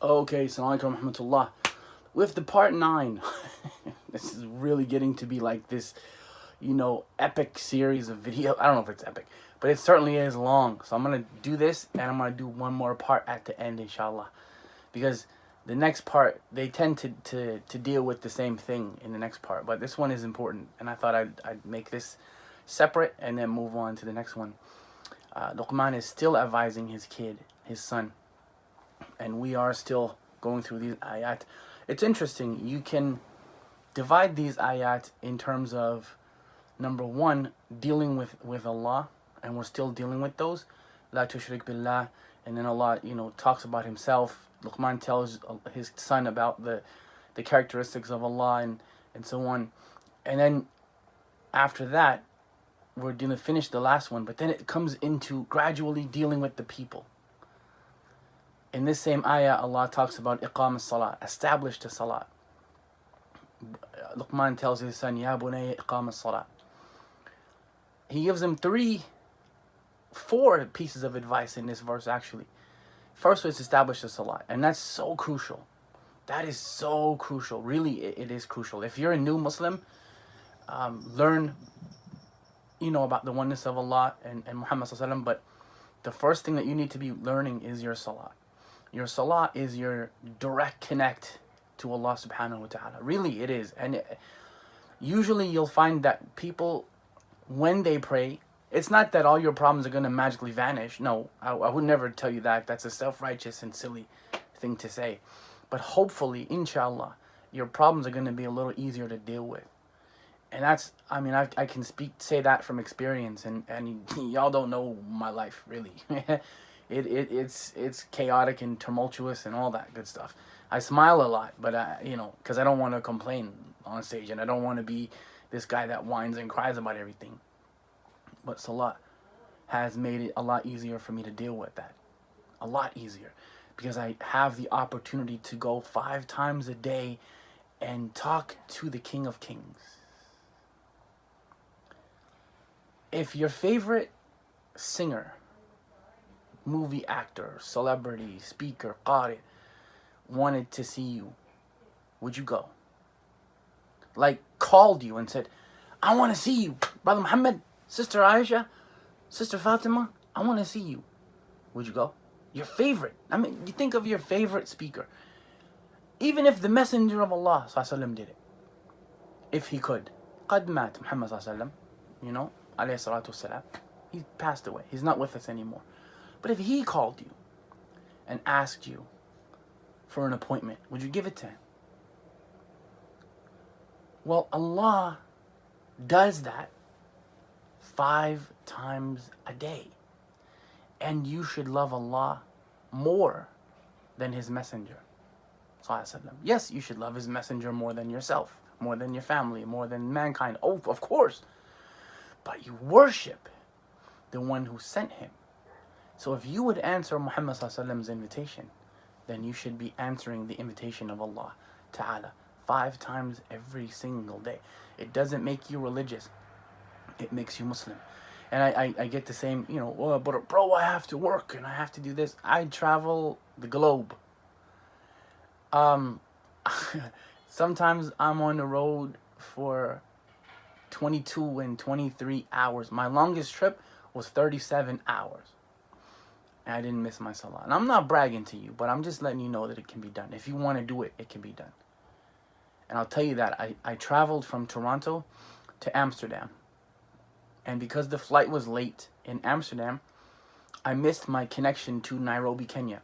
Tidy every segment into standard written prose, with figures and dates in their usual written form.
Okay, Assalamu alaikum rahmatullah. With the part 9, this is really getting to be like this, epic series of video. I don't know if it's epic, but it certainly is long. So I'm going to do this and I'm going to do one more part at the end, inshallah. Because the next part, they tend to deal with the same thing in the next part. But this one is important. And I thought I'd make this separate and then move on to the next one. Luqman is still advising his kid, his son, and we are still going through these ayat. It's interesting. You can divide these ayat in terms of, number one, dealing with Allah, and we're still dealing with those. La tushrik billah. And then Allah, talks about himself. Luqman tells his son about the characteristics of Allah and so on. And then after that, we're going to finish the last one. But then it comes into gradually dealing with the people. In this same ayah, Allah talks about iqam as-salat, establish the salat. Luqman tells his son, Ya bunayya iqam as-salat. He gives him four pieces of advice in this verse actually. First was establish the salat, and that's so crucial. That is so crucial. Really, it is crucial. If you're a new Muslim, learn, about the oneness of Allah and Muhammad sallallahu alaihi wasallam. But the first thing that you need to be learning is your salat. Your salah is your direct connect to Allah subhanahu wa ta'ala. Really, it is. And usually you'll find that people, when they pray, it's not that all your problems are going to magically vanish. No, I would never tell you that. That's a self-righteous and silly thing to say. But hopefully, inshallah, your problems are going to be a little easier to deal with. And that's, I can say that from experience. And y'all don't know my life, really. It's chaotic and tumultuous and all that good stuff. I smile a lot, but because I don't want to complain on stage and I don't want to be this guy that whines and cries about everything. But Salah has made it a lot easier for me to deal with that. A lot easier. Because I have the opportunity to go 5 times a day and talk to the King of Kings. If your favorite singer, movie actor, celebrity, speaker, qari, wanted to see you, would you go? Like, called you and said, I want to see you, Brother Muhammad, Sister Aisha, Sister Fatima, I want to see you. Would you go? Your favorite. You think of your favorite speaker. Even if the Messenger of Allah ﷺ did it. If he could. قد مات Muhammad ﷺ, alayhi salatu wasalam. He passed away. He's not with us anymore. But if he called you and asked you for an appointment, would you give it to him? Well, Allah does that 5 times a day. And you should love Allah more than his messenger. Yes, you should love his messenger more than yourself, more than your family, more than mankind. Oh, of course. But you worship the one who sent him. So if you would answer Muhammad ﷺ's invitation, then you should be answering the invitation of Allah Ta'ala 5 times every single day. It doesn't make you religious. It makes you Muslim. And I get the same, but bro, I have to work and I have to do this. I travel the globe. Sometimes I'm on the road for 22 and 23 hours. My longest trip was 37 hours. And I didn't miss my salah. And I'm not bragging to you, but I'm just letting you know that it can be done. If you want to do it, it can be done. And I'll tell you that I traveled from Toronto to Amsterdam. And because the flight was late in Amsterdam, I missed my connection to Nairobi, Kenya.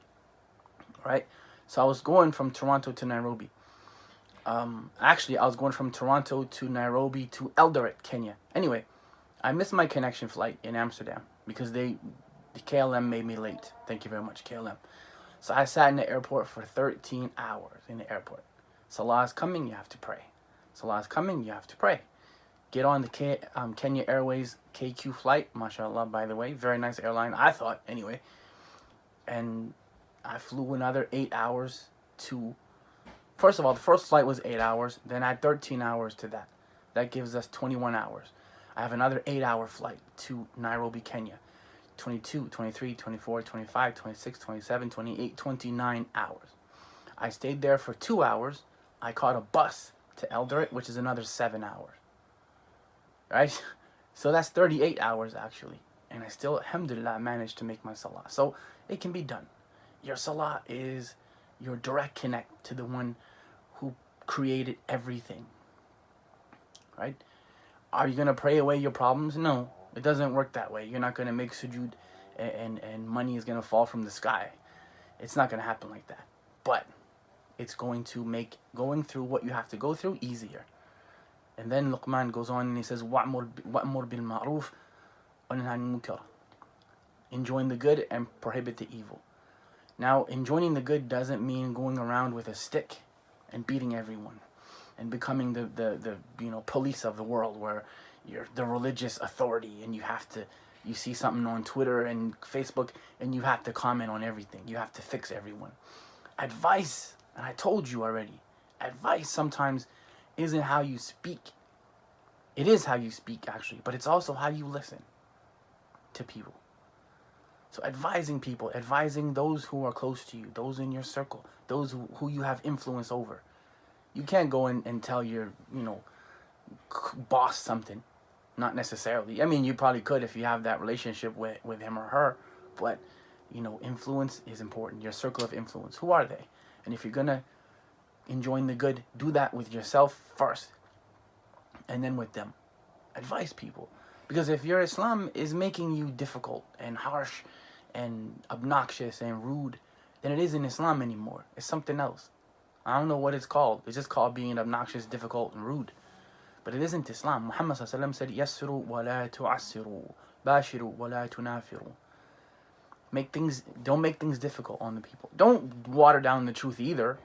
Right? So I was going from Toronto to Nairobi. Actually, I was going from Toronto to Nairobi to Eldoret, Kenya. Anyway, I missed my connection flight in Amsterdam because the KLM made me late. Thank you very much, KLM. So I sat in the airport for 13 hours in the airport. Salah is coming, you have to pray. Salah is coming, you have to pray. Get on the Kenya Airways KQ flight. MashaAllah, by the way. Very nice airline, I thought, anyway. And I flew another 8 hours to... First of all, the first flight was 8 hours. Then I had 13 hours to that. That gives us 21 hours. I have another 8-hour flight to Nairobi, Kenya. 22, 23, 24, 25, 26, 27, 28, 29 hours. I stayed there for 2 hours. I caught a bus to Eldoret, which is another 7 hours. Right? So that's 38 hours actually. And I still, alhamdulillah, managed to make my salah. So it can be done. Your salah is your direct connect to the one who created everything. Right? Are you going to pray away your problems? No. It doesn't work that way. You're not going to make sujood and money is going to fall from the sky. It's not going to happen like that. But it's going to make going through what you have to go through easier. And then Luqman goes on and he says, وَأْمُرْ بِالْمَعْرُوفِ وَنَهْ عَنِ الْمُنكَرِ. Enjoin the good and prohibit the evil. Now, enjoining the good doesn't mean going around with a stick and beating everyone and becoming the police of the world, where you're the religious authority and you see something on Twitter and Facebook and you have to comment on everything. You have to fix everyone. Advice, and I told you already, advice sometimes isn't how you speak. It is how you speak actually, but it's also how you listen to people. So advising people, advising those who are close to you, those in your circle, those who you have influence over. You can't go and tell your, boss something. Not necessarily. I mean, you probably could if you have that relationship with him or her. But, influence is important. Your circle of influence. Who are they? And if you're going to enjoin the good, do that with yourself first. And then with them. Advise people. Because if your Islam is making you difficult and harsh and obnoxious and rude, then it isn't Islam anymore. It's something else. I don't know what it's called. It's just called being obnoxious, difficult, and rude. But it isn't Islam. Muhammad ﷺ said, يَسِّرُوا وَلَا تُعَسِّرُوا بَاشِرُوا وَلَا تُنَافِرُوا. Don't make things difficult on the people. Don't water down the truth either.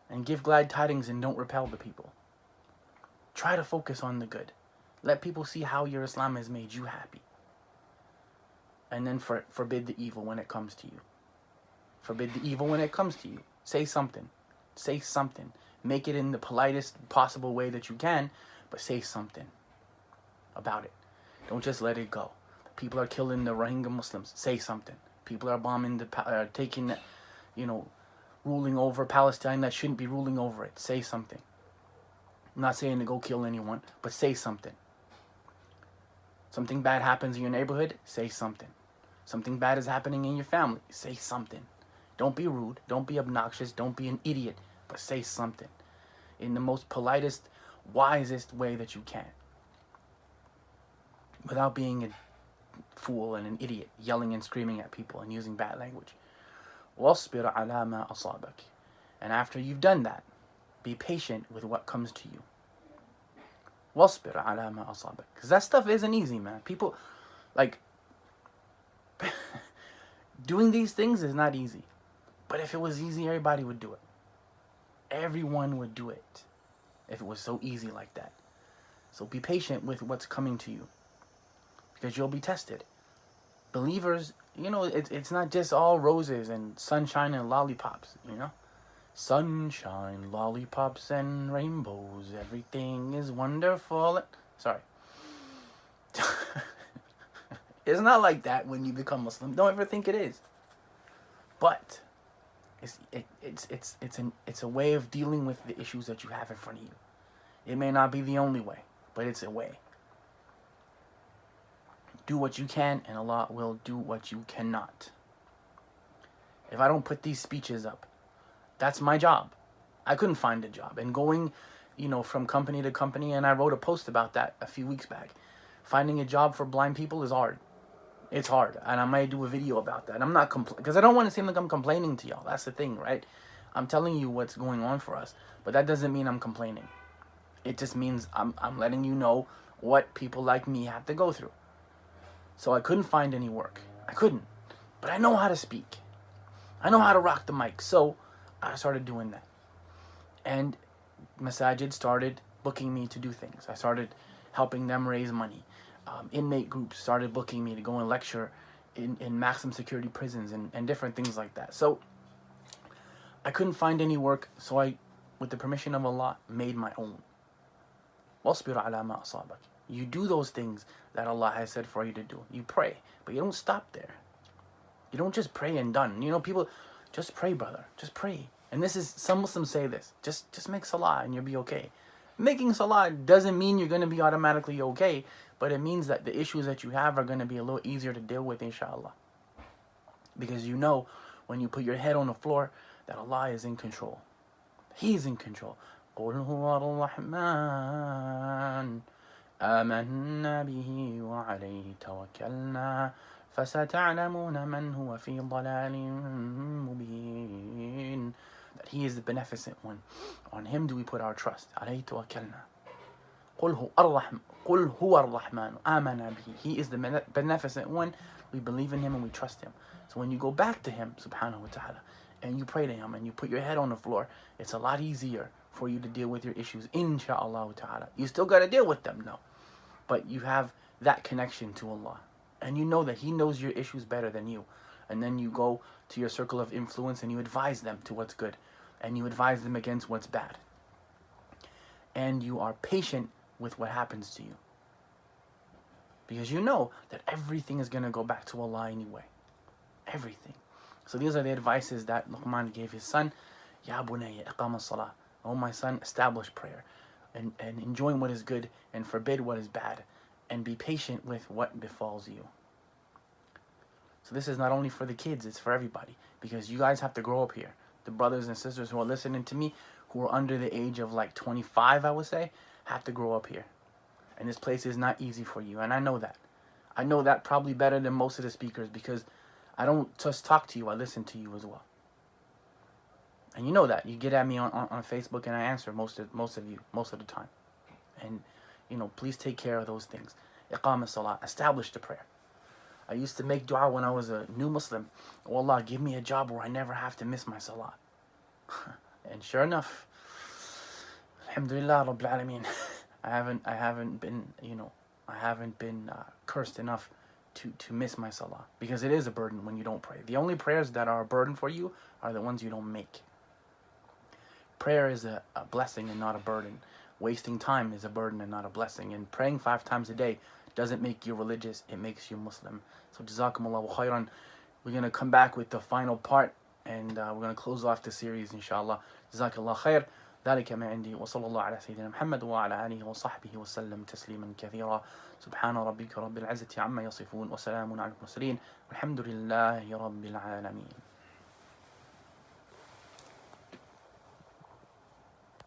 And give glad tidings and don't repel the people. Try to focus on the good. Let people see how your Islam has made you happy. And then forbid the evil when it comes to you. Forbid the evil when it comes to you. Say something. Say something. Make it in the politest possible way that you can, but say something about it. Don't just let it go. People are killing the Rohingya Muslims. Say something. People are bombing taking, ruling over Palestine that shouldn't be ruling over it. Say something. I'm not saying to go kill anyone, but say something. Something bad happens in your neighborhood, say something. Something bad is happening in your family, say something. Don't be rude, don't be obnoxious, don't be an idiot, but say something in the most politest, wisest way that you can. Without being a fool and an idiot, yelling and screaming at people and using bad language. وَاصْبِرْ عَلَى مَا أَصَابَكَ. And after you've done that, be patient with what comes to you. وَاصْبِرْ عَلَى مَا أَصَابَكَ. Because that stuff isn't easy, man. People, doing these things is not easy. But if it was easy, everybody would do it. Everyone would do it if it was so easy like that. So be patient with what's coming to you, because you'll be tested. Believers, it's not just all roses and sunshine and lollipops, Sunshine, lollipops, and rainbows. Everything is wonderful. Sorry. It's not like that when you become Muslim. Don't ever think it is. But it's a way of dealing with the issues that you have in front of you. It may not be the only way, but it's a way. Do what you can, and Allah will do what you cannot. If I don't put these speeches up, that's my job. I couldn't find a job. And going, from company to company, and I wrote a post about that a few weeks back. Finding a job for blind people is hard. It's hard. And I might do a video about that. I'm not because I don't want to seem like I'm complaining to y'all. That's the thing, right? I'm telling you what's going on for us. But that doesn't mean I'm complaining. It just means I'm letting you know what people like me have to go through. So I couldn't find any work. I couldn't. But I know how to speak. I know how to rock the mic. So I started doing that. And Masajid started booking me to do things. I started helping them raise money. Inmate groups started booking me to go and lecture in maximum security prisons and different things like that. So I couldn't find any work, so I, with the permission of Allah, made my own. وَاصْبِرْ عَلَى مَا أَصَابَكَ. You do those things that Allah has said for you to do. You pray, but you don't stop there. You don't just pray and done. People, just pray, brother. Just pray And this is, some Muslims say this, just make salah and you'll be okay. Making salah doesn't mean you're going to be automatically okay, but it means that the issues that you have are going to be a little easier to deal with, inshallah. Because you know, when you put your head on the floor, that Allah is in control. He's in control. قُلْ هُوَ الرَّحْمَنُ آمَنَّا بِهِ وَعَلَيْهِ تَوَكَّلْنَا فَسَتَعْلَمُونَ مَنْ هُوَ فِي ضَلَالٍ مُبِينٍ. That He is the beneficent one. On Him do we put our trust. عَلَيْهِ تَوَكَّلْنَا. قُلْ هُوَ الرَّحْمَنُ آمَنَا بِهِ. He is the beneficent one. We believe in Him and we trust Him. So when you go back to Him, subhanahu wa ta'ala, and you pray to Him and you put your head on the floor, it's a lot easier for you to deal with your issues, insha'Allah ta'ala. You still got to deal with them, no. But you have that connection to Allah. And you know that He knows your issues better than you. And then you go to your circle of influence and you advise them to what's good. And you advise them against what's bad. And you are patient with what happens to you. Because you know that everything is going to go back to Allah anyway. Everything. So these are the advices that Luqman gave his son. Ya bunayya iqam as-salah. Oh my son, establish prayer. And enjoy what is good and forbid what is bad. And be patient with what befalls you. So this is not only for the kids, it's for everybody. Because you guys have to grow up here. The brothers and sisters who are listening to me, who are under the age of like 25, I would say, have to grow up here. And this place is not easy for you. And I know that. I know that probably better than most of the speakers, because I don't just talk to you, I listen to you as well. And you know that. You get at me on Facebook and I answer most of you, most of the time. And, you know, please take care of those things. Iqam as-salah, establish the prayer. I used to make dua when I was a new Muslim. Oh Allah, give me a job where I never have to miss my salah. And sure enough, alhamdulillah, Rabbil Alameen, I haven't been, you know, I haven't been cursed enough to miss my salah. Because it is a burden when you don't pray. The only prayers that are a burden for you are the ones you don't make. Prayer is a blessing and not a burden. Wasting time is a burden and not a blessing. And praying 5 times a day doesn't make you religious, it makes you Muslim. So Jazakumullahu khairan. We're going to come back with the final part, and we're going to close off the series, inshallah. Jazakallah khair. ذلك ما عندي وصلى الله على سيدنا محمد وعلى آله وصحبه وسلم تسليما كثيرا. سبحان ربك رب العزة عما يصفون وسلام على المرسلين والحمد لله رب العالمين.